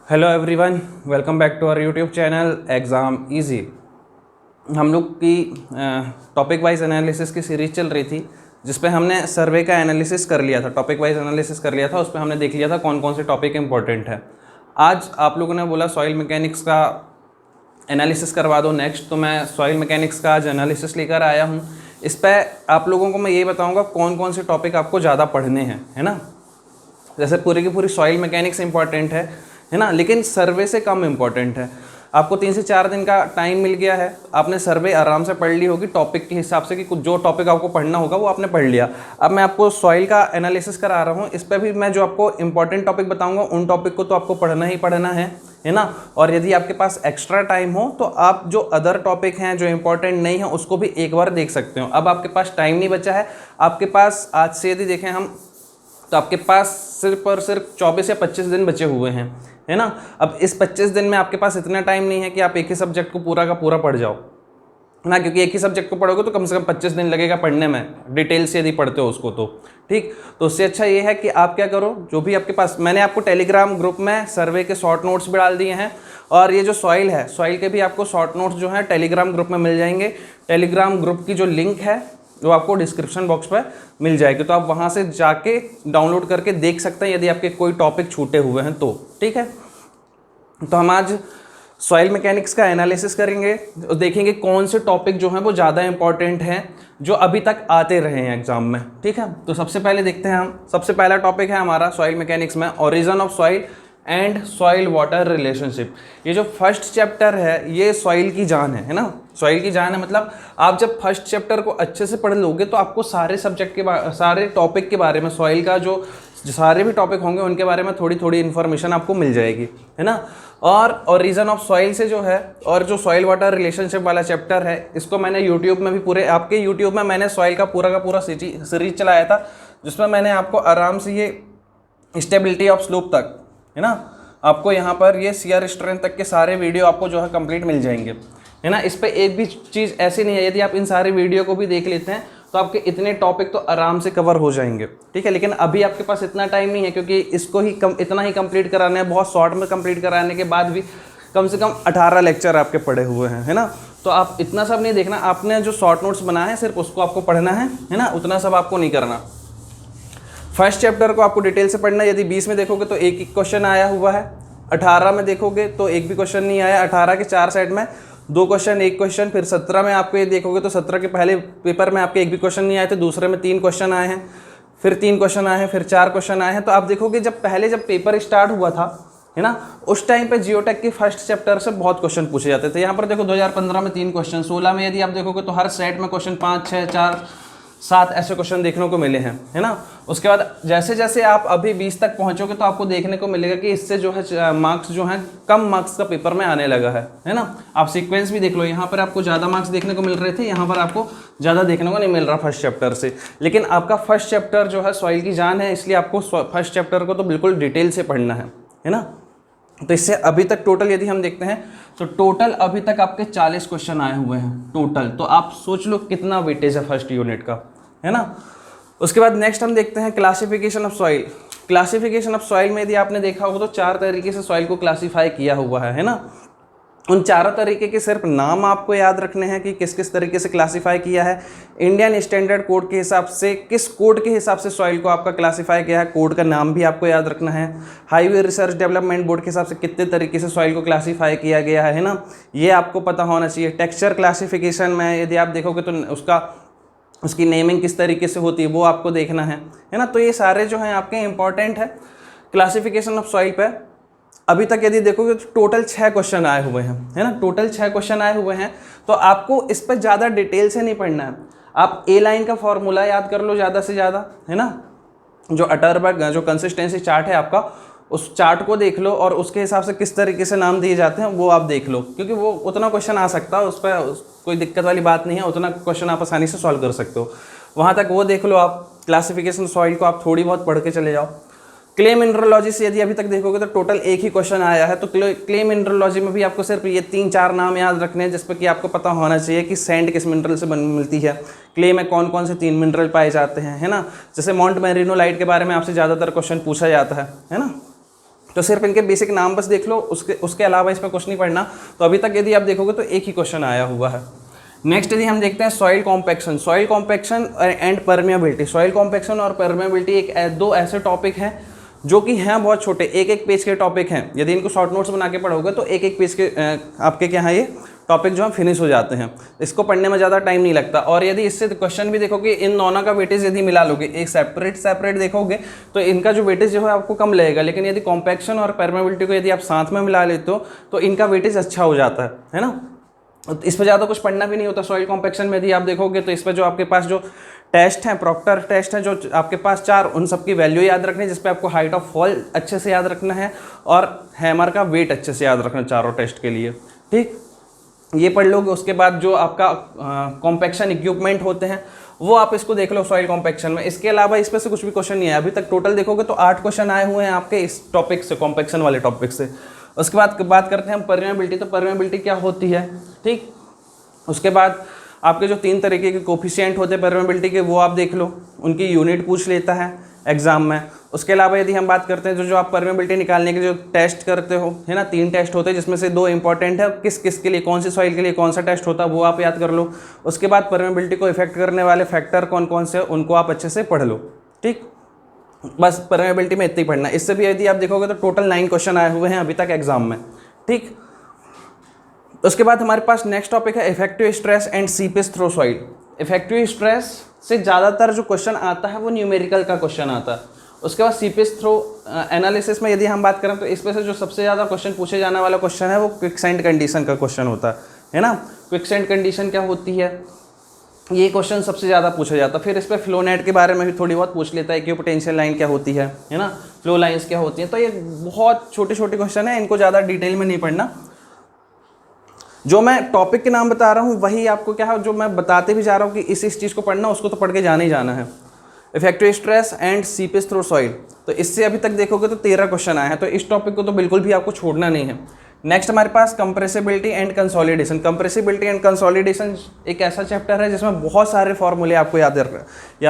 Hello everyone, welcome back to our YouTube channel exam easy. हम लोग की topic wise analysis की series चल रही थी, जिस पे हमने सर्वे का एनालिसिस कर लिया था, टॉपिक वाइज एनालिसिस कर लिया था। उस पर हमने देख लिया था कौन कौन से टॉपिक इंपॉर्टेंट है। आज आप लोगों ने बोला सॉइल मैकेनिक्स का एनालिसिस करवा दो नेक्स्ट, तो मैं सॉइल मैकेनिक्स का आज एनालिसिस लेकर आया हूँ। इस पर आप लोगों को मैं ये बताऊँगा कौन कौन से टॉपिक आपको ज़्यादा पढ़ने हैं, है ना। जैसे पूरी की पूरी सॉइल मैकेनिक्स इंपॉर्टेंट है ना, लेकिन सर्वे से कम इंपॉर्टेंट है। आपको 3 से 4 दिन का टाइम मिल गया है, आपने सर्वे आराम से पढ़ ली होगी टॉपिक के हिसाब से कि कुछ जो टॉपिक आपको पढ़ना होगा वो आपने पढ़ लिया। अब मैं आपको सॉइल का एनालिसिस करा रहा हूँ, इस पर भी मैं जो आपको इंपॉर्टेंट टॉपिक बताऊँगा उन टॉपिक को तो आपको पढ़ना ही पढ़ना है ना। और यदि आपके पास एक्स्ट्रा टाइम हो तो आप जो अदर टॉपिक हैं जो इंपॉर्टेंट नहीं है उसको भी एक बार देख सकते हो। अब आपके पास टाइम नहीं बचा है, आपके पास आज से यदि देखें हम तो आपके पास सिर्फ और सिर्फ 24 या 25 दिन बचे हुए हैं, है ना। अब इस 25 दिन में आपके पास इतना टाइम नहीं है कि आप एक ही सब्जेक्ट को पूरा का पूरा पढ़ जाओ ना, क्योंकि एक ही सब्जेक्ट को पढ़ोगे तो कम से कम 25 दिन लगेगा पढ़ने में, डिटेल से यदि पढ़ते हो उसको तो ठीक। तो उससे अच्छा ये है कि आप क्या करो, जो भी आपके पास, मैंने आपको टेलीग्राम ग्रुप में सर्वे के शॉर्ट नोट्स भी डाल दिए हैं, और ये जो सॉइल है, सॉइल के भी आपको शॉर्ट नोट्स जो हैं टेलीग्राम ग्रुप में मिल जाएंगे। टेलीग्राम ग्रुप की जो लिंक है वो आपको डिस्क्रिप्शन बॉक्स पर मिल जाएगी, तो आप वहाँ से जाके डाउनलोड करके देख सकते हैं यदि आपके कोई टॉपिक छूटे हुए हैं तो ठीक है। तो हम आज सॉइल मैकेनिक्स का एनालिसिस करेंगे और देखेंगे कौन से टॉपिक जो हैं वो ज़्यादा इंपॉर्टेंट हैं जो अभी तक आते रहे हैं एग्जाम में, ठीक है। तो सबसे पहले देखते हैं हम, सबसे पहला टॉपिक है हमारा सॉइल मैकेनिक्स में origin of soil and soil water relationship. ये जो फर्स्ट चैप्टर है ये सॉइल की जान है ना। सॉइल की जान है मतलब आप जब फर्स्ट चैप्टर को अच्छे से पढ़ लोगे तो आपको सारे सब्जेक्ट के सारे टॉपिक के बारे में, सॉइल का जो सारे भी टॉपिक होंगे उनके बारे में थोड़ी थोड़ी इन्फॉर्मेशन आपको मिल जाएगी, है ना। और रीजन ऑफ सॉइल से जो है, और जो सॉइल वाटर रिलेशनशिप वाला चैप्टर है, इसको मैंने यूट्यूब में भी पूरे आपके यूट्यूब में मैंने सॉइल का पूरा सीरीज चलाया था, जिसमें मैंने आपको आराम से ये स्टेबिलिटी ऑफ स्लोप तक, है ना, आपको यहाँ पर ये सीआर स्ट्रेंथ तक के सारे वीडियो आपको जो है कंप्लीट मिल जाएंगे, है ना। इस पे एक भी चीज़ ऐसी नहीं है, यदि आप इन सारे वीडियो को भी देख लेते हैं तो आपके इतने टॉपिक तो आराम से कवर हो जाएंगे, ठीक है। लेकिन अभी आपके पास इतना टाइम नहीं है, क्योंकि इसको ही इतना ही कंप्लीट कराना है। बहुत शॉर्ट में कंप्लीट कराने के बाद भी कम से कम 18 लेक्चर आपके पढ़े हुए हैं, है ना। तो आप इतना सब नहीं देखना, आपने जो शॉर्ट नोट्स बनाए हैं सिर्फ उसको आपको पढ़ना है ना, उतना सब आपको नहीं करना। फर्स्ट चैप्टर को आपको डिटेल से पढ़ना है। यदि 20 में देखोगे तो एक क्वेश्चन आया हुआ है, 18 में देखोगे तो एक भी क्वेश्चन नहीं आया। 18 के 4 सेट में 2 क्वेश्चन, 1 क्वेश्चन। फिर 17 में आपको ये देखोगे तो 17 के पहले पेपर में आपके एक भी क्वेश्चन नहीं आए थे, दूसरे में 3 क्वेश्चन आए हैं, फिर 3 क्वेश्चन आए हैं, फिर 4 क्वेश्चन आए हैं। तो आप देखोगे जब पेपर स्टार्ट हुआ था, है ना, उस टाइम पे जियोटेक के फर्स्ट चैप्टर से बहुत क्वेश्चन पूछे जाते थे। यहाँ पर देखो 2015 में 3 क्वेश्चन, 16 में यदि आप देखोगे तो हर सेट में क्वेश्चन 5, 6, 4, 7 ऐसे क्वेश्चन देखने को मिले हैं, है ना। उसके बाद जैसे जैसे आप अभी 20 तक पहुंचोगे तो आपको देखने को मिलेगा कि इससे जो है मार्क्स जो हैं कम मार्क्स का पेपर में आने लगा है ना। आप सीक्वेंस भी देख लो, यहाँ पर आपको ज़्यादा मार्क्स देखने को मिल रहे थे, यहाँ पर आपको ज़्यादा देखने को नहीं मिल रहा फर्स्ट चैप्टर से। लेकिन आपका फर्स्ट चैप्टर जो है सॉइल की जान है, इसलिए आपको फर्स्ट चैप्टर को तो बिल्कुल डिटेल से पढ़ना है ना। तो इससे अभी तक टोटल यदि हम देखते हैं तो टोटल अभी तक आपके 40 क्वेश्चन आए हुए हैं टोटल। तो आप सोच लो कितना वेटेज है फर्स्ट यूनिट का, है ना। उसके बाद नेक्स्ट हम देखते हैं classification of soil. Classification of soil में यदि आपने देखा होगा तो 4 तरीके से सॉइल को क्लासीफाई किया हुआ है ना। उन चारों तरीके के सिर्फ नाम आपको याद रखने हैं कि किस किस तरीके से क्लासीफाई किया है। इंडियन स्टैंडर्ड कोड के हिसाब से, किस कोड के हिसाब से सॉइल को आपका क्लासीफाई किया है, कोड का नाम भी आपको याद रखना है। हाईवे रिसर्च डेवलपमेंट बोर्ड के हिसाब से कितने तरीके से सॉइल को क्लासीफाई किया गया है ना, ये आपको पता होना चाहिए। टेक्सचर क्लासिफिकेशन में यदि आप देखोगे तो उसकी नेमिंग किस तरीके से होती है वो आपको देखना है ना। तो ये सारे जो हैं आपके इंपॉर्टेंट है क्लासिफिकेशन ऑफ सॉइल पे। अभी तक यदि देखोगे तो टोटल 6 क्वेश्चन आए हुए हैं, है ना। टोटल 6 क्वेश्चन आए हुए हैं, तो आपको इस पर ज़्यादा डिटेल से नहीं पढ़ना है। आप ए लाइन का फॉर्मूला याद कर लो ज़्यादा से ज़्यादा, है ना। जो अटरबर्ग जो कंसिस्टेंसी चार्ट है आपका, उस चार्ट को देख लो और उसके हिसाब से किस तरीके से नाम दिए जाते हैं वो आप देख लो, क्योंकि वो उतना क्वेश्चन आ सकता है, उस पर कोई दिक्कत वाली बात नहीं है, उतना क्वेश्चन आप आसानी से सॉल्व कर सकते हो। वहाँ तक वो देख लो आप। क्लासिफिकेशन सॉइल को आप थोड़ी बहुत पढ़ के चले जाओ। क्ले मिनरलॉजी से यदि अभी तक देखोगे तो टोटल एक ही क्वेश्चन आया है, तो क्ले मिनरलॉजी में भी आपको सिर्फ ये 3-4 नाम याद रखने हैं, जिस पर कि आपको पता होना चाहिए कि सैंड किस मिनरल से मिलती है, क्ले में कौन कौन से 3 मिनरल पाए जाते हैं, है ना। जैसे माउंट मैरिनोलाइट के बारे में आपसे ज़्यादातर क्वेश्चन पूछा जाता है ना। तो सिर्फ इनके बेसिक नाम बस देख लो, उसके अलावा इसमें कुछ नहीं पढ़ना। तो अभी तक यदि आप देखोगे तो एक ही क्वेश्चन आया हुआ है। नेक्स्ट यदि हम देखते हैं soil compaction and permeability. Soil compaction और परमेबिलिटी दो ऐसे टॉपिक हैं जो कि हैं बहुत छोटे, एक एक पेज के टॉपिक हैं। यदि इनको शॉर्ट नोट्स बना के पढ़ोगे तो एक एक पेज के आपके क्या है ये टॉपिक जो है फिनिश हो जाते हैं। इसको पढ़ने में ज़्यादा टाइम नहीं लगता। और यदि इससे क्वेश्चन भी देखोगे, इन दोनों का वेटेज यदि मिला लोगे, एक सेपरेट देखोगे तो इनका जो वेटेज जो है आपको कम लगेगा। लेकिन यदि कॉम्पैक्शन और परमेबिलिटी को यदि आप साथ में मिला लेते हो तो इनका वेटेज अच्छा हो जाता है ना। इस पर ज़्यादा कुछ पढ़ना भी नहीं होता। सॉइल कॉम्पैक्शन में यदि आप देखोगे तो इस पर जो आपके पास जो टेस्ट हैं, प्रॉक्टर टेस्ट हैं जो आपके पास 4, उन सब की वैल्यू याद रखनी है, जिस पे आपको हाइट ऑफ फॉल अच्छे से याद रखना है और हैमर का वेट अच्छे से याद रखना चारों टेस्ट के लिए। ठीक, ये पढ़ लोगे। उसके बाद जो आपका कॉम्पैक्शन इक्विपमेंट होते हैं वो आप इसको देख लो सॉइल कॉम्पैक्शन में। इसके अलावा इस पर से कुछ भी क्वेश्चन नहीं है अभी तक। टोटल देखोगे तो 8 क्वेश्चन आए हुए हैं आपके इस टॉपिक से, कॉम्पैक्शन वाले टॉपिक से। उसके बाद बात करते हैं हम परमेबिलिटी। तो परमेबिलिटी क्या होती है, ठीक। उसके बाद आपके जो 3 तरीके के कोफिशिएंट होते हैं परमेबिलिटी के, वो आप देख लो, उनकी यूनिट पूछ लेता है एग्जाम में। उसके अलावा यदि हम बात करते हैं जो आप परमेबिलिटी निकालने के जो टेस्ट करते हो, है ना, 3 टेस्ट होते हैं जिसमें से 2 इंपॉर्टेंट है। किस किस के लिए, कौन सी सॉइल के लिए कौन सा टेस्ट होता है वो आप याद कर लो। उसके बाद परमेबिलिटी को इफेक्ट करने वाले फैक्टर कौन कौन से, उनको आप अच्छे से पढ़ लो। ठीक, बस परमेबिलिटी में इतना ही पढ़ना। इससे भी यदि आप देखोगे तो टोटल 9 क्वेश्चन आए हुए हैं अभी तक एग्जाम में। ठीक, उसके बाद हमारे पास नेक्स्ट टॉपिक है effective stress and seepage through soil. Effective stress से ज़्यादातर जो क्वेश्चन आता है वो न्यूमेरिकल का क्वेश्चन आता है। उसके बाद सीपेज थ्रू एनालिसिस में यदि हम बात करें तो इसमें से जो सबसे ज़्यादा क्वेश्चन पूछे जाने वाला क्वेश्चन है वो क्विकसेंट कंडीशन का क्वेश्चन होता है ना। क्विकसेंट कंडीशन क्या होती है, ये क्वेश्चन सबसे ज़्यादा पूछा जाता है। फिर इस पर फ्लो नेट के बारे में भी थोड़ी बहुत पूछ लेता है कि पोटेंशियल लाइन क्या होती है ना, फ्लो लाइन्स क्या होती हैं। तो ये बहुत छोटे छोटे क्वेश्चन है, इनको ज़्यादा डिटेल में नहीं पढ़ना। जो मैं टॉपिक के नाम बता रहा हूँ वही आपको क्या है, जो मैं बताते भी जा रहा हूँ कि इस चीज़ को पढ़ना, उसको तो पढ़ के जाना ही जाना है। Effective stress and seepage through soil, तो इससे अभी तक देखोगे तो 13 क्वेश्चन आए हैं। तो इस टॉपिक को तो बिल्कुल भी आपको छोड़ना नहीं है। नेक्स्ट हमारे पास compressibility and consolidation. Compressibility and consolidation एक ऐसा चैप्टर है जिसमें बहुत सारे फॉर्मूले आपको याद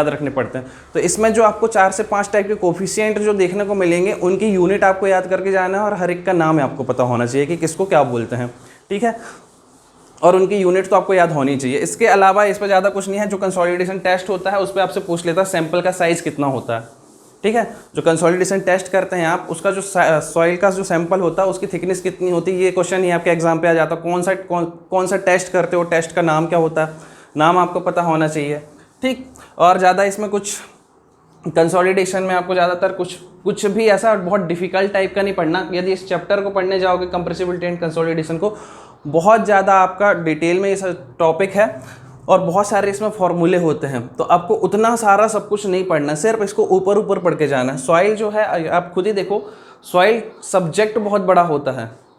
रखने पड़ते हैं। तो इसमें जो आपको 4 से 5 टाइप के कोफिशिएंट जो देखने को मिलेंगे, उनकी यूनिट आपको याद करके जाना है और हर एक का नाम आपको पता होना चाहिए कि किसको क्या बोलते हैं। ठीक है, और उनकी यूनिट तो आपको याद होनी चाहिए। इसके अलावा इस पर ज़्यादा कुछ नहीं है। जो कंसोलिडेशन टेस्ट होता है उस पर आपसे पूछ लेता है सैंपल का साइज़ कितना होता है। ठीक है, जो कंसोलिडेशन टेस्ट करते हैं आप, उसका जो सॉइल का जो सैंपल होता है उसकी थिकनेस कितनी होती है, ये क्वेश्चन ही आपके एग्जाम पे आ जाता है। कौन सा टेस्ट करते हो, टेस्ट का नाम क्या होता है, नाम आपको पता होना चाहिए। ठीक, और ज़्यादा इसमें कुछ कंसोलिडेशन में आपको ज़्यादातर कुछ भी ऐसा बहुत डिफिकल्ट टाइप का नहीं पढ़ना। यदि इस चैप्टर को पढ़ने जाओगे कंप्रेसिबिलिटी एंड कंसोलिडेशन को, बहुत ज़्यादा आपका डिटेल में ये टॉपिक है और बहुत सारे इसमें फॉर्मूले होते हैं। तो आपको उतना सारा सब कुछ नहीं पढ़ना, सिर्फ इसको ऊपर ऊपर पढ़ के जाना है। सॉइल जो है आप खुद ही देखो, सॉइल सब्जेक्ट बहुत बड़ा होता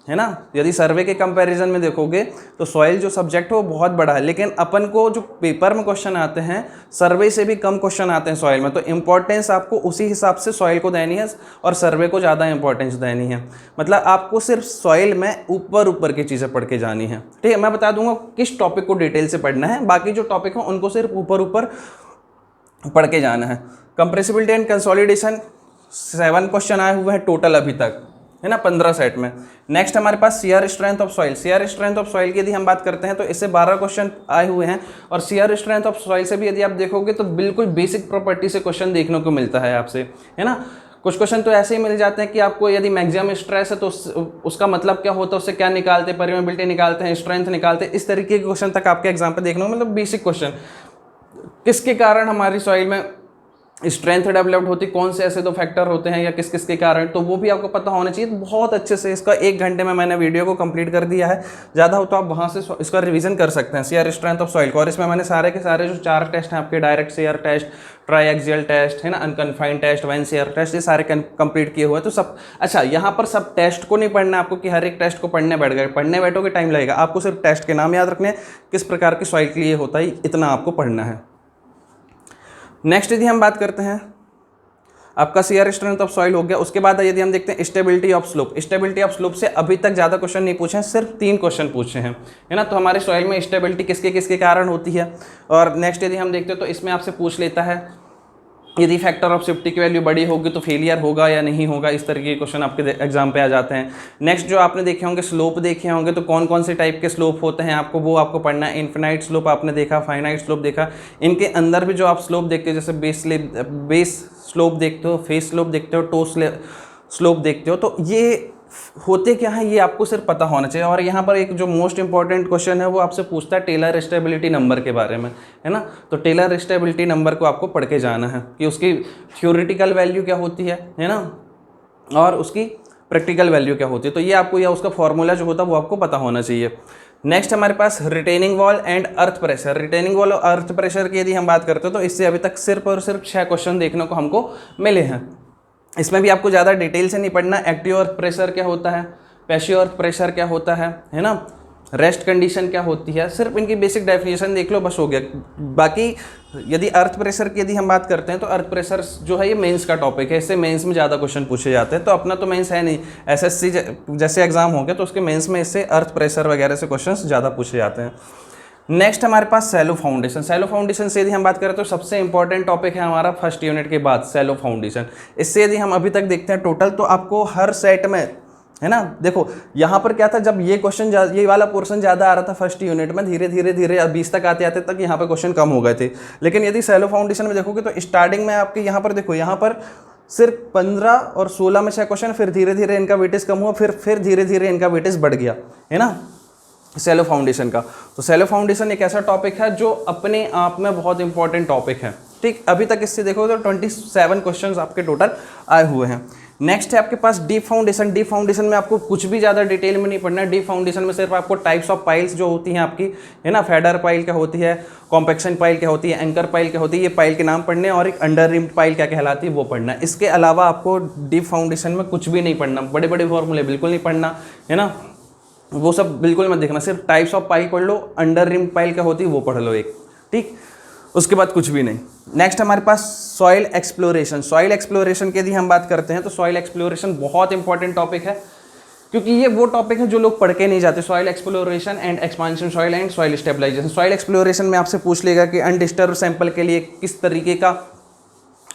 है ना। यदि सर्वे के कंपैरिजन में देखोगे तो सॉइल जो सब्जेक्ट है वो बहुत बड़ा है, लेकिन अपन को जो पेपर में क्वेश्चन आते हैं सर्वे से भी कम क्वेश्चन आते हैं सॉइल में। तो इम्पोर्टेंस आपको उसी हिसाब से सॉइल को देनी है और सर्वे को ज़्यादा इंपॉर्टेंस देनी है। मतलब आपको सिर्फ सॉइल में ऊपर की चीज़ें पढ़ के जानी है। ठीक है, मैं बता दूंगा किस टॉपिक को डिटेल से पढ़ना है, बाकी जो टॉपिक है उनको सिर्फ ऊपर पढ़ के जाना है। कंप्रेसिबिलिटी एंड कंसोलिडेशन 7 क्वेश्चन आए हुए हैं टोटल अभी तक, है ना, 15 सेट में। नेक्स्ट हमारे पास CR strength of soil. CR strength of soil की यदि हम बात करते हैं तो इससे 12 क्वेश्चन आए हुए हैं। और सीआर स्ट्रेंथ ऑफ सॉइल से भी यदि आप देखोगे तो बिल्कुल बेसिक प्रॉपर्टी से क्वेश्चन देखने को मिलता है आपसे, है ना। कुछ क्वेश्चन तो ऐसे ही मिल जाते हैं कि आपको यदि मैक्सिमम स्ट्रेस है तो उसका मतलब क्या होता है, उससे क्या निकालते हैं, परमेबिलिटी निकालते हैं, स्ट्रेंथ निकालते हैं। इस तरीके के क्वेश्चन तक आपके एग्जाम पे देखने को मतलब बेसिक क्वेश्चन, किसके कारण हमारी सॉइल में स्ट्रेंथ डेवलप्ड होती, कौन से ऐसे 2 फैक्टर होते हैं या किस किस के कारण, तो वो भी आपको पता होना चाहिए। बहुत अच्छे से इसका 1 घंटे में मैंने वीडियो को कंप्लीट कर दिया है। ज़्यादा हो तो आप वहाँ से इसका रिवीजन कर सकते हैं सीआर स्ट्रेंथ ऑफ सॉइल को। और इसमें मैंने सारे के सारे जो 4 टेस्ट हैं आपके, direct CR test, triaxial test, है ना, unconfined test, one CR test, ये सारे कंप्लीट किए हुए हैं। तो सब अच्छा, यहाँ पर सब टेस्ट को नहीं पढ़ना आपको कि हर एक टेस्ट को पढ़ने बैठोगे टाइम लगेगा। आपको सिर्फ टेस्ट के नाम याद रखने हैं, किस प्रकार की सॉइल के लिए होता है, इतना आपको पढ़ना है। नेक्स्ट यदि हम बात करते हैं, आपका सीआर स्ट्रेंथ ऑफ सॉइल हो गया। उसके बाद यदि हम देखते हैं stability of slope. Stability of slope से अभी तक ज़्यादा क्वेश्चन नहीं पूछे हैं, सिर्फ 3 क्वेश्चन पूछे हैं, है ना। तो हमारे सॉइल में स्टेबिलिटी किसके किसके कारण होती है। और नेक्स्ट यदि हम देखते हैं तो इसमें आपसे पूछ लेता है यदि फैक्टर ऑफ सेफ्टी की वैल्यू बड़ी होगी तो फेलियर होगा या नहीं होगा, इस तरीके के क्वेश्चन आपके एग्जाम पे आ जाते हैं। नेक्स्ट जो आपने देखे होंगे स्लोप देखे होंगे, तो कौन कौन से टाइप के स्लोप होते हैं आपको वो आपको पढ़ना है। इन्फिनाइट स्लोप आपने देखा, फाइनाइट स्लोप देखा, इनके अंदर भी जो आप स्लोप देखते हो, जैसे बेस स्लोप देखते हो, फेस स्लोप देखते हो, टो स्लोप देखते हो, तो ये होते क्या है ये आपको सिर्फ पता होना चाहिए। और यहाँ पर एक जो मोस्ट इंपॉर्टेंट क्वेश्चन है वो आपसे पूछता है टेलर स्टेबिलिटी नंबर के बारे में, है ना। तो टेलर स्टेबिलिटी नंबर को आपको पढ़ के जाना है कि उसकी थ्योरेटिकल वैल्यू क्या होती है ना, और उसकी प्रैक्टिकल वैल्यू क्या होती है। तो ये आपको या उसका फॉर्मूला जो होता है वो आपको पता होना चाहिए। नेक्स्ट हमारे पास retaining wall and earth pressure. Retaining wall और अर्थ प्रेशर की यदि हम बात करते हैं तो इससे अभी तक सिर्फ और सिर्फ 6 क्वेश्चन देखने को हमको मिले हैं। इसमें भी आपको ज़्यादा डिटेल से नहीं पढ़ना। एक्टिव अर्थ प्रेशर क्या होता है, पैसिव अर्थ प्रेशर क्या होता है ना, रेस्ट कंडीशन क्या होती है, सिर्फ इनकी बेसिक डेफिनेशन देख लो बस हो गया। बाकी यदि अर्थ प्रेशर की यदि हम बात करते हैं तो अर्थ प्रेशर जो है ये मेंस का टॉपिक है, इससे मेंस में ज़्यादा क्वेश्चन पूछे जाते हैं। तो अपना तो मेंस है नहीं, एसएससी जैसे एग्जाम हो गया तो उसके मेंस में इससे अर्थ प्रेशर वगैरह से क्वेश्चन ज़्यादा पूछे जाते हैं। नेक्स्ट हमारे पास सैलो फाउंडेशन। सैलो फाउंडेशन से यदि हम बात करें तो सबसे इंपॉर्टेंट टॉपिक है हमारा फर्स्ट यूनिट के बाद सैलो फाउंडेशन। इससे यदि हम अभी तक देखते हैं टोटल तो आपको हर सेट में, है ना, देखो यहाँ पर क्या था, जब ये क्वेश्चन ये वाला पोर्शन ज़्यादा आ रहा था फर्स्ट यूनिट में, धीरे धीरे 20 तक आते आते तक यहाँ पर क्वेश्चन कम हो गए थे। लेकिन यदि सैलो फाउंडेशन में देखोगे तो स्टार्टिंग में आपके यहाँ पर देखो, यहाँ पर सिर्फ 15 और 16 में 6 क्वेश्चन, फिर धीरे धीरे इनका वेटेज कम हुआ, फिर धीरे धीरे इनका वेटेज बढ़ गया, है ना, सैलो फाउंडेशन का। तो सैलो फाउंडेशन एक ऐसा टॉपिक है जो अपने आप में बहुत इंपॉर्टेंट टॉपिक है, ठीक। अभी तक इससे देखो तो 27 क्वेश्चंस आपके टोटल आए हुए हैं। नेक्स्ट है आपके पास डीप फाउंडेशन। डीप फाउंडेशन में आपको कुछ भी ज़्यादा डिटेल में नहीं पढ़ना है। डीप फाउंडेशन में सिर्फ आपको टाइप्स ऑफ पाइल्स जो होती हैं आपकी, है ना, फेडर पाइल क्या होती है, कॉम्पैक्शन पाइल क्या होती है, एंकर पाइल क्या होती है, ये पाइल के नाम पढ़ने, और एक अंडर रिम्ड पाइल क्या कहलाती है वो पढ़ना है। इसके अलावा आपको डीप फाउंडेशन में कुछ भी नहीं पढ़ना, बड़े बड़े फॉर्मूले बिल्कुल नहीं पढ़ना, है ना, वो सब बिल्कुल मत देखना। सिर्फ टाइप्स ऑफ पाइल पढ़ लो, अंडर रिम पाइल क्या होती है वो पढ़ लो एक, ठीक, उसके बाद कुछ भी नहीं। नेक्स्ट हमारे पास सॉइल एक्सप्लोरेशन। सॉइल एक्सप्लोरेशन की यदि हम बात करते हैं तो सॉइल एक्सप्लोरेशन बहुत इंपॉर्टेंट टॉपिक है, क्योंकि ये वो टॉपिक है जो लोग पढ़ के नहीं जाते। Soil exploration and expansion soil and soil stabilization. Soil exploration में आपसे पूछ लेगा कि अनडिस्टर्ब सैंपल के लिए किस तरीके का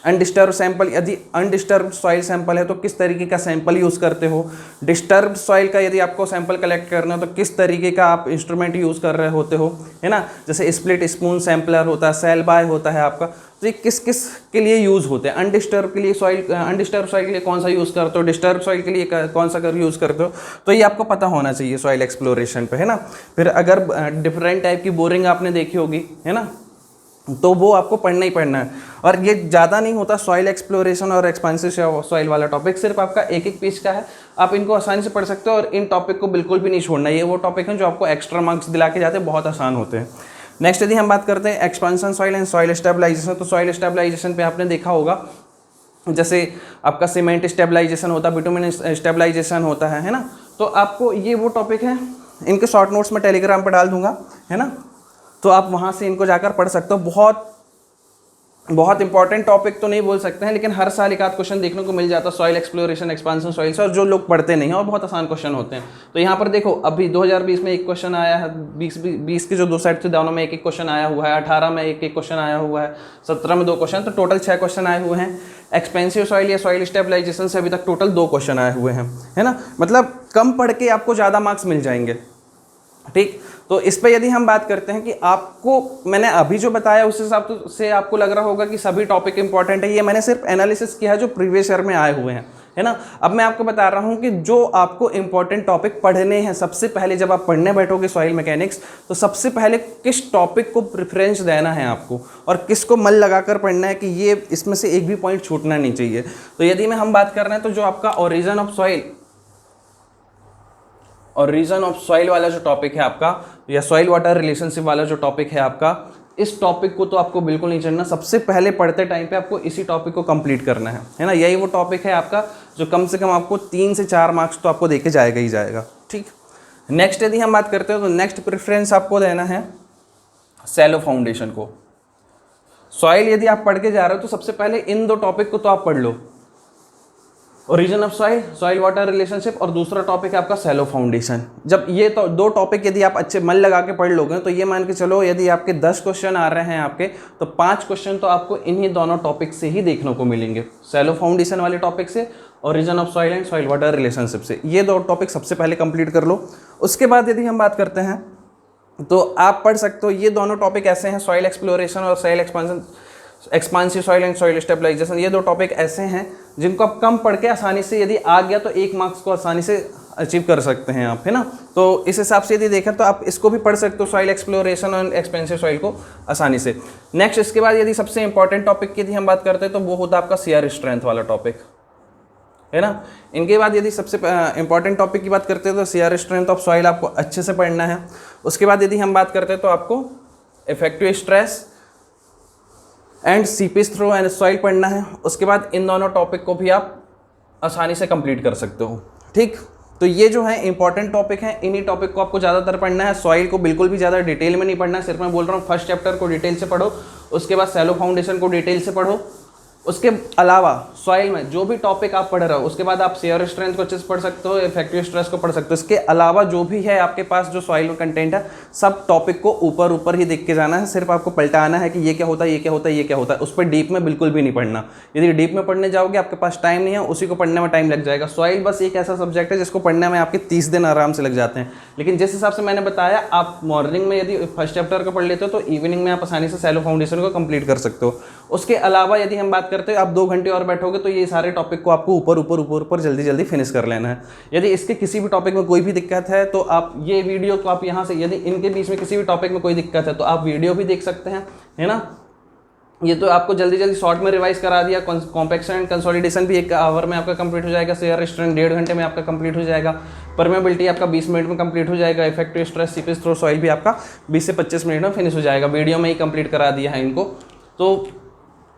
अनडिस्टर्ब सैंपल, यदि अनडिस्टर्ब सॉइल सैंपल है तो किस तरीके का सैंपल यूज़ करते हो। डिस्टर्ब सॉइल का यदि आपको सैंपल कलेक्ट करना हो तो किस तरीके का आप इंस्ट्रूमेंट यूज़ कर रहे होते हो, है ना, जैसे स्प्लिट स्पून सैंपलर होता है, सेल बाय होता है आपका। तो ये किस किस के लिए यूज़ होते हैं। अनडिस्टर्ब के लिए सॉइल, अनडिस्टर्ब सॉइल के लिए कौन सा यूज़ करते हो, डिस्टर्ब सॉइल के लिए कौन सा यूज़ करते हो, तो ये आपको पता होना चाहिए सॉइल एक्सप्लोरेशन पे, है ना। फिर अगर डिफरेंट टाइप की बोरिंग आपने देखी होगी, है ना, तो वो आपको पढ़ना ही पढ़ना है। और ये ज़्यादा नहीं होता सॉइल एक्सप्लोरेशन और एक्सपेंसिव सॉइल वाला टॉपिक, सिर्फ आपका एक पेज का है, आप इनको आसानी से पढ़ सकते हो और इन टॉपिक को बिल्कुल भी नहीं छोड़ना। ये वो टॉपिक हैं जो आपको एक्स्ट्रा मार्क्स दिला के जाते हैं, बहुत आसान होते हैं। नेक्स्ट यदि हम बात करते हैं expansion soil and soil stabilization, तो सॉइल स्टेबलाइजेशन पे आपने देखा होगा जैसे आपका सीमेंट स्टेबलाइजेशन होता है, बिटुमिन स्टेबलाइजेशन होता है ना। तो आपको ये वो टॉपिक है, इनके शॉर्ट नोट्स में टेलीग्राम पर डाल दूंगा, है ना, तो आप वहाँ से इनको जाकर पढ़ सकते हो। बहुत इंपॉर्टेंट टॉपिक तो नहीं बोल सकते हैं, लेकिन हर साल एक आध क्वेश्चन देखने को मिल जाता है सॉइल एक्सप्लोरेशन एक्सपांशन सॉइल से, और जो लोग पढ़ते नहीं हैं और बहुत आसान क्वेश्चन होते हैं। तो यहाँ पर देखो अभी 2020 में एक क्वेश्चन आया है, 20 के जो 2 सेट थे दोनों में एक क्वेश्चन आया हुआ है, 18 में एक क्वेश्चन आया हुआ है, 17 में 2 क्वेश्चन, तो टोटल 6 क्वेश्चन आए हुए हैं। एक्सपेंसिव सॉइल या सॉइल स्टेबलाइजेशन से अभी तक टोटल 2 क्वेश्चन आए हुए हैं, है ना, मतलब कम पढ़ के आपको ज़्यादा मार्क्स मिल जाएंगे, ठीक। तो इस पर यदि हम बात करते हैं कि आपको मैंने अभी जो बताया उस हिसाब से आपको लग रहा होगा कि सभी टॉपिक इंपॉर्टेंट है। ये मैंने सिर्फ एनालिसिस किया है जो प्रीवियस ईयर में आए हुए हैं, है ना। अब मैं आपको बता रहा हूं कि जो आपको इंपॉर्टेंट टॉपिक पढ़ने हैं, सबसे पहले जब आप पढ़ने बैठोगे सॉइल मैकेनिक्स, तो सबसे पहले किस टॉपिक को प्रेफरेंस देना है आपको और किसको मन लगाकर पढ़ना है कि ये इसमें से एक भी पॉइंट छूटना नहीं चाहिए। तो यदि मैं हम बात कर रहे हैं तो जो आपका ओरिजिन ऑफ सॉइल और रीजन ऑफ सॉइल वाला जो टॉपिक है आपका, या सॉइल वाटर रिलेशनशिप वाला जो टॉपिक है आपका, इस टॉपिक को तो आपको बिल्कुल नहीं चढ़ना। सबसे पहले पढ़ते टाइम पे आपको इसी टॉपिक को कंप्लीट करना है ना। यही वो टॉपिक है आपका जो कम से कम आपको 3 से 4 मार्क्स तो आपको देके जाएगा ही जाएगा, ठीक। नेक्स्ट यदि हम बात करते हो तो नेक्स्ट प्रेफरेंस आपको देना है सैलो फाउंडेशन को। सॉइल यदि आप पढ़ के जा रहे हो तो सबसे पहले इन 2 टॉपिक को तो आप पढ़ लो, origin of soil, soil water relationship, और दूसरा टॉपिक है आपका सैलो फाउंडेशन। जब ये तो दो टॉपिक यदि आप अच्छे मन लगा के पढ़ लोगे तो ये मान के चलो यदि आपके 10 क्वेश्चन आ रहे हैं आपके, तो 5 क्वेश्चन तो आपको इन्हीं दोनों टॉपिक से ही देखने को मिलेंगे, सैलो फाउंडेशन वाले टॉपिक से, origin of soil and soil water relationship से। ये दो टॉपिक सबसे पहले कंप्लीट कर लो। उसके बाद यदि हम बात करते हैं तो आप पढ़ सकते हो, ये दोनों टॉपिक ऐसे हैं, सॉइल एक्सप्लोरेशन और soil expansion, expansive soil and soil stabilisation. ये दो टॉपिक ऐसे हैं जिनको आप कम पढ़ के आसानी से यदि आ गया तो 1 मार्क्स को आसानी से अचीव कर सकते हैं आप, है ना। तो इस हिसाब से यदि देखें तो आप इसको भी पढ़ सकते हो, सॉइल एक्सप्लोरेशन और एक्सपेंसिव सॉइल को आसानी से। नेक्स्ट इसके बाद यदि सबसे इंपॉर्टेंट टॉपिक की यदि हम बात करते हैं तो वो होता है आपका सीआर स्ट्रेंथ वाला टॉपिक, है ना। इनके बाद यदि सबसे इंपॉर्टेंट टॉपिक की बात करते हैं तो सीआर स्ट्रेंथ ऑफ सॉइल आपको अच्छे से पढ़ना है। उसके बाद यदि हम बात करते हैं तो आपको effective stress and seepage through and soil पढ़ना है। उसके बाद इन दोनों टॉपिक को भी आप आसानी से कंप्लीट कर सकते हो, ठीक। तो ये जो है इंपॉर्टेंट टॉपिक है, इन्हीं टॉपिक को आपको ज़्यादातर पढ़ना है। सॉइल को बिल्कुल भी ज़्यादा डिटेल में नहीं पढ़ना है, सिर्फ मैं बोल रहा हूँ फर्स्ट चैप्टर को डिटेल से पढ़ो, उसके बाद सैलो फाउंडेशन को डिटेल से पढ़ो। उसके अलावा सॉइल में जो भी टॉपिक आप पढ़ रहे हो, उसके बाद आप सीआर स्ट्रेंथ को अच्छे से पढ़ सकते हो, इफेक्टिव स्ट्रेस को पढ़ सकते हो। इसके अलावा जो भी है आपके पास जो सॉइल में कंटेंट है, सब टॉपिक को ऊपर ऊपर ही देख के जाना है, सिर्फ आपको पलटाना है कि ये क्या होता है, ये क्या होता है, ये क्या होता है। उस पर डीप में बिल्कुल भी नहीं पढ़ना। यदि डीप में पढ़ने जाओगे आपके पास टाइम नहीं है, उसी को पढ़ने में टाइम लग जाएगा। सॉइल बस एक ऐसा सब्जेक्ट है जिसको पढ़ने में आपके 30 दिन आराम से लग जाते हैं। लेकिन जिस हिसाब से मैंने बताया, आप मॉर्निंग में यदि फर्स्ट चैप्टर को पढ़ लेते हो तो इवनिंग में आप आसानी से सैलो फाउंडेशन को कंप्लीट कर सकते हो। उसके अलावा यदि हम बात करते हैं, आप 2 घंटे और बैठोगे तो ये सारे टॉपिक को आपको ऊपर ऊपर ऊपर ऊपर जल्दी जल्दी फिनिश कर लेना है। यदि इसके किसी भी टॉपिक में कोई भी दिक्कत है तो आप ये वीडियो को आप यहाँ से, यदि इनके बीच में किसी भी टॉपिक में कोई दिक्कत है तो आप वीडियो भी देख सकते हैं, है ना। ये तो आपको जल्दी जल्दी शॉर्ट में रिवाइज करा दिया। कॉम्पैक्शन एंड कंसोलिडेशन भी 1 आवर में आपका कंप्लीट हो जाएगा। सीआर स्ट्रेंथ 1.5 घंटे में आपका कंप्लीट हो जाएगा। परमेबिलिटी आपका 20 मिनट में कंप्लीट हो जाएगा। Effective stress, seepage through, soil भी आपका 20 से 25 मिनट में फिनिश हो जाएगा। वीडियो में ही कंप्लीट करा दिया है इनको। तो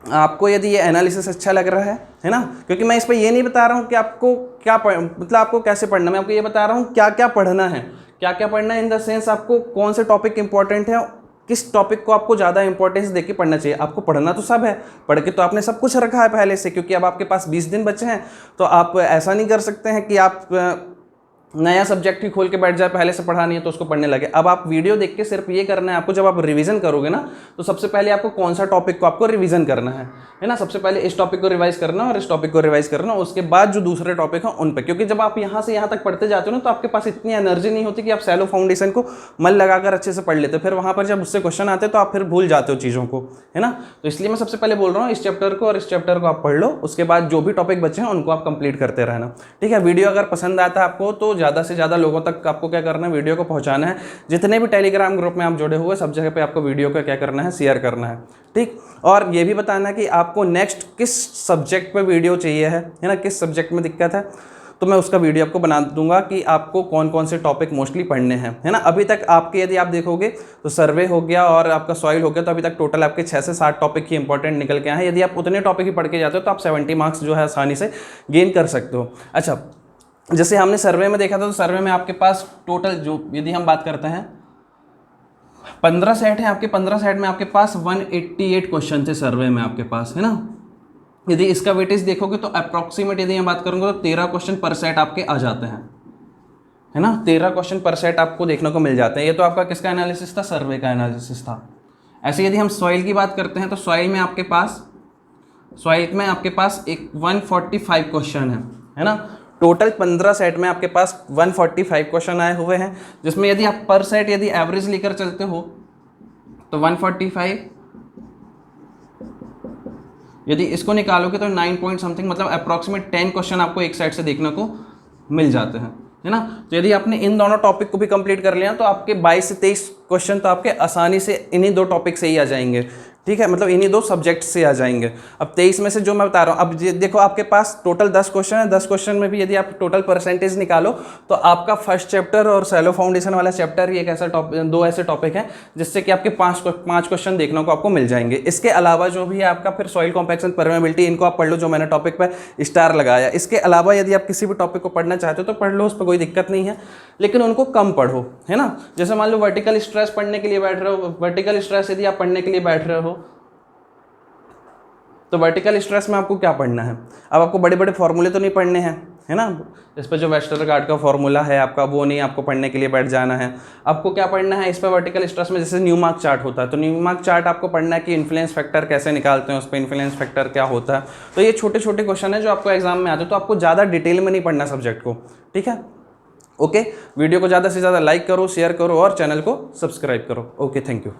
आपको यदि ये एनालिसिस अच्छा लग रहा है ना, क्योंकि मैं इस पर ये नहीं बता रहा हूँ कि आपको क्या मतलब आपको कैसे पढ़ना, मैं आपको ये बता रहा हूँ क्या क्या पढ़ना है, क्या क्या पढ़ना है इन द सेंस आपको कौन से टॉपिक इंपॉर्टेंट है, किस टॉपिक को आपको ज़्यादा इंपॉर्टेंस देके पढ़ना चाहिए। आपको पढ़ना तो सब है, पढ़ के तो आपने सब कुछ रखा है पहले से, क्योंकि अब आपके पास 20 दिन बचे हैं। तो आप ऐसा नहीं कर सकते हैं कि आप नया सब्जेक्ट ही खोल के बैठ जाए, पहले से पढ़ा नहीं है तो उसको पढ़ने लगे। अब आप वीडियो देख के सिर्फ ये करना है आपको, जब आप रिवीजन करोगे ना तो सबसे पहले आपको कौन सा टॉपिक को आपको रिवीजन करना है ना। सबसे पहले इस टॉपिक को रिवाइज करना और इस टॉपिक को रिवाइज करना, उसके बाद जो दूसरे टॉपिक हैं उन पर। क्योंकि जब आप यहाँ से यहाँ तक पढ़ते जाते हो ना तो आपके पास इतनी एनर्जी नहीं होती कि आप सैलो फाउंडेशन को मन लगाकर अच्छे से पढ़ लेते हो। फिर वहाँ पर जब उससे क्वेश्चन आते हैं तो आप फिर भूल जाते हो चीज़ों को, है ना। तो इसलिए मैं सबसे पहले बोल रहा हूँ इस चैप्टर को और इस चैप्टर को आप पढ़ लो, उसके बाद जो भी टॉपिक बचे हैं उनको आप कंप्लीट करते रहना, ठीक है। वीडियो अगर पसंद आता है आपको तो ज़्यादा से ज़्यादा लोगों तक आपको क्या करना है, वीडियो को पहुंचाना है। जितने भी टेलीग्राम ग्रुप में आप जुड़े हुए सब जगह पे आपको वीडियो का क्या करना है, शेयर करना है, ठीक। और ये भी बताना है कि आपको नेक्स्ट किस सब्जेक्ट पे वीडियो चाहिए है ना, किस सब्जेक्ट में दिक्कत है, तो मैं उसका वीडियो आपको बना दूंगा कि आपको कौन कौन से टॉपिक मोस्टली पढ़ने हैं, है ना। अभी तक आपके यदि आप देखोगे तो सर्वे हो गया और आपका सॉइल हो गया, तो अभी तक टोटल आपके 6 से 7 टॉपिक ही इंपॉर्टेंट निकल के आए हैं। यदि आप उतने टॉपिक ही पढ़ के जाते हो तो आप 70 मार्क्स जो है आसानी से गेन कर सकते हो। अच्छा, जैसे हमने सर्वे में देखा था तो सर्वे में आपके पास टोटल जो यदि हम बात करते हैं 15 सेट है आपके, 15 सेट में आपके पास 188 क्वेश्चन थे सर्वे में आपके पास, है ना। यदि इसका वेटेज देखोगे तो अप्रॉक्सीमेट यदि मैं बात करूंगा तो 13 क्वेश्चन पर सेट आपके आ जाते हैं, है ना। 13 क्वेश्चन पर सेट आपको देखने को मिल जाते हैं। ये तो आपका किसका एनालिसिस था, सर्वे का एनालिसिस था। ऐसे यदि हम सॉइल की बात करते हैं तो सॉइल में आपके पास एक 145 क्वेश्चन है ना। टोटल 15 सेट में आपके पास 145 क्वेश्चन आए हुए हैं, जिसमें यदि आप पर सेट यदि एवरेज लेकर चलते हो तो 145 यदि इसको निकालोगे तो 9 पॉइंट समथिंग, मतलब अप्रॉक्सीमेट 10 क्वेश्चन आपको एक साइड से देखने को मिल जाते हैं, है ना। तो यदि आपने इन दोनों टॉपिक को भी कंप्लीट कर लिया तो आपके 22 से 23 क्वेश्चन तो आपके आसानी से इन्हीं 2 टॉपिक से ही आ जाएंगे, ठीक है। मतलब इन्हीं 2 सब्जेक्ट से आ जाएंगे। अब 23 में से जो मैं बता रहा हूँ, अब देखो आपके पास टोटल 10 क्वेश्चन है। 10 क्वेश्चन में भी यदि आप टोटल परसेंटेज निकालो तो आपका फर्स्ट चैप्टर और सैलो फाउंडेशन वाला चैप्टर ही एक ऐसा टॉपिक, 2 ऐसे टॉपिक हैं जिससे कि आपके 5 क्वेश्चन देखने को आपको मिल जाएंगे। इसके अलावा जो भी है आपका फिर सॉइल कॉम्पैक्शन, परमेबिलिटी, इनको आप पढ़ लो जो मैंने टॉपिक पर स्टार लगाया। इसके अलावा यदि आप किसी भी टॉपिक को पढ़ना चाहते हो तो पढ़ लो, उस पर कोई दिक्कत नहीं है, लेकिन उनको कम पढ़ो, है ना। जैसे मान लो वर्टिकल स्ट्रेस पढ़ने के लिए बैठ रहे हो, वर्टिकल स्ट्रेस यदि आप पढ़ने के लिए बैठ रहे हो तो वर्टिकल स्ट्रेस में आपको क्या पढ़ना है, अब आपको बड़े बड़े फॉर्मूले तो नहीं पढ़ने हैं, है ना। इस पर जो वेस्टरगार्ड का फॉर्मूला है आपका, वो नहीं आपको पढ़ने के लिए बैठ जाना है। आपको क्या पढ़ना है इस पर वर्टिकल स्ट्रेस में, जैसे न्यूमार्क चार्ट होता है, तो न्यूमार्क चार्ट आपको पढ़ना है कि इन्फ्लुएंस फैक्टर कैसे निकालते हैं, उस पर इन्फ्लुएंस फैक्टर क्या होता है। तो ये छोटे छोटे क्वेश्चन है जो आपको एग्जाम में आते हैं, तो आपको ज़्यादा डिटेल में नहीं पढ़ना सब्जेक्ट को, ठीक है। ओके, वीडियो को ज़्यादा से ज़्यादा लाइक करो, शेयर करो और चैनल को सब्सक्राइब करो। Okay, thank you.